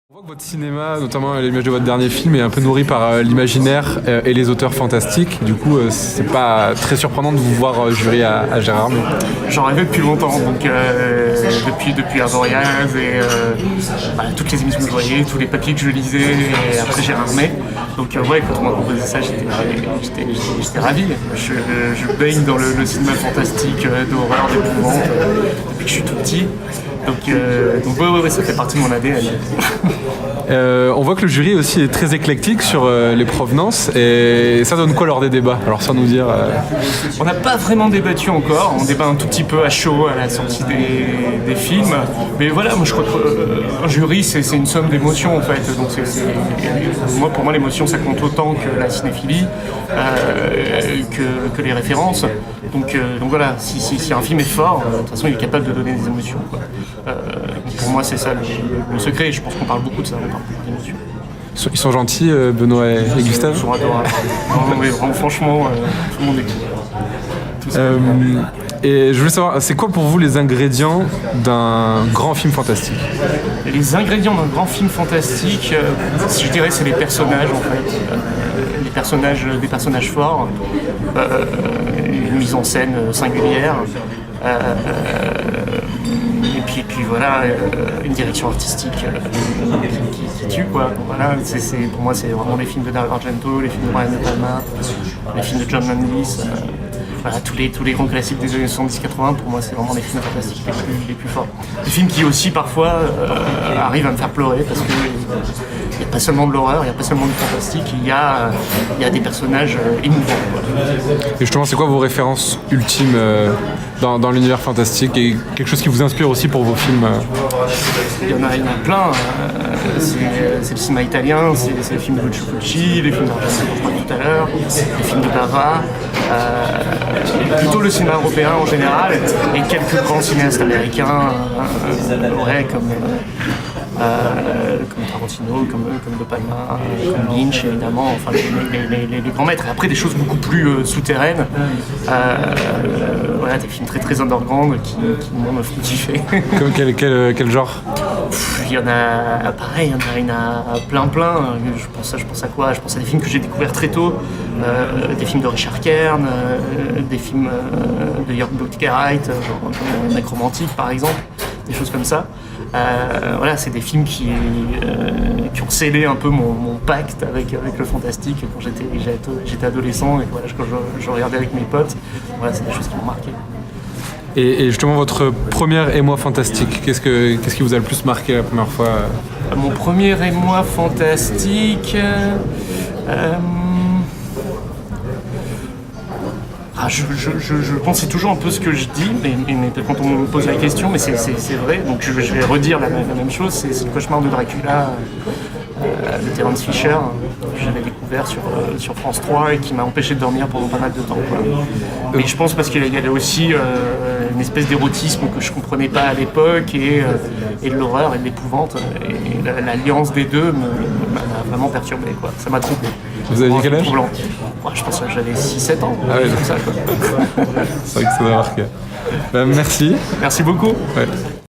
On voit que votre cinéma, notamment l'image de votre dernier film, est un peu nourri par l'imaginaire et les auteurs fantastiques. Du coup, c'est pas très surprenant de vous voir jury à Gérard. Mais... J'en rêvais depuis longtemps, donc depuis Avoriaz et toutes les émissions que je voyais, tous les papiers que je lisais, et après Gérard May. Donc ouais, quand on m'a proposé ça, j'étais ravi. Je baigne dans le cinéma fantastique, d'horreur, d'épouvante, depuis que je suis tout petit. Donc ouais, ça fait partie de mon ADN. On voit que le jury aussi est très éclectique sur les provenances, et ça donne quoi lors des débats? Alors sans nous dire... On n'a pas vraiment débattu encore, on débat un tout petit peu à chaud à la sortie des films, mais voilà, moi je crois qu'un jury c'est une somme d'émotions en fait, donc pour moi l'émotion ça compte autant que la cinéphilie, que les références, donc voilà, si un film est fort, de toute façon il est capable de donner des émotions, quoi. Pour moi c'est ça le secret, et je pense qu'on parle beaucoup de ça, on parle beaucoup d'émotions. Ils sont gentils, Benoît et Gustave? Ils sont adorables. Non, mais vraiment, franchement, tout le monde est Et je voulais savoir, c'est quoi pour vous les ingrédients d'un grand film fantastique? Les ingrédients d'un grand film fantastique, je dirais, c'est les personnages en fait. Des personnages forts, une mise en scène singulière. Et puis voilà, une direction artistique qui tue, quoi. Voilà, pour moi c'est vraiment les films de Dario Argento, les films de Brian De Palma, les films de John Landis, voilà, tous les grands classiques des années 70-80, pour moi c'est vraiment les films fantastiques les plus forts. Des films qui aussi parfois arrivent à me faire pleurer, parce que il n'y a pas seulement de l'horreur, il n'y a pas seulement du fantastique, il y a des personnages émouvants, quoi. Et justement, c'est quoi vos références ultimes dans l'univers fantastique, et quelque chose qui vous inspire aussi pour vos films? Il y en a plein. C'est le cinéma italien, c'est les films de Lucio Fulci, les films d'Argento dont je parlais tout à l'heure, les films de Bava, plutôt le cinéma européen en général, et quelques grands cinéastes américains, comme Tarantino, comme De Palma, comme Lynch évidemment, enfin les grands maîtres. Et après des choses beaucoup plus souterraines, voilà, des films très très underground qui moi me font kiffer. Comme quel genre? Il y en a plein. Je pense à quoi? Je pense à des films que j'ai découverts très tôt, des films de Richard Kern, des films de Jörg Buttgereit, genre Necromantique par exemple, des choses comme ça. Voilà, c'est des films qui ont scellé un peu mon pacte avec le fantastique quand j'étais adolescent, et voilà, quand je regardais avec mes potes. Voilà, c'est des choses qui m'ont marqué. Et justement, votre première émoi fantastique, qu'est-ce qui vous a le plus marqué la première fois? Mon premier émoi fantastique... je pensais toujours un peu ce que je dis, mais quand on me pose la question, mais c'est vrai, donc je vais redire la même chose, c'est le cauchemar de Dracula de Terence Fisher, que j'avais découvert sur France 3 et qui m'a empêché de dormir pendant pas mal de temps, quoi. Mais je pense parce qu'il y avait aussi une espèce d'érotisme que je comprenais pas à l'époque, et de l'horreur et de l'épouvante, et l'alliance des deux m'a vraiment perturbé, quoi. Ça m'a troublé. Vous avez quel âge? Ouais, je pense que j'avais 6-7 ans. Ah ouais, comme ça, quoi. C'est vrai que ça m'a marqué. Merci. Merci beaucoup. Ouais.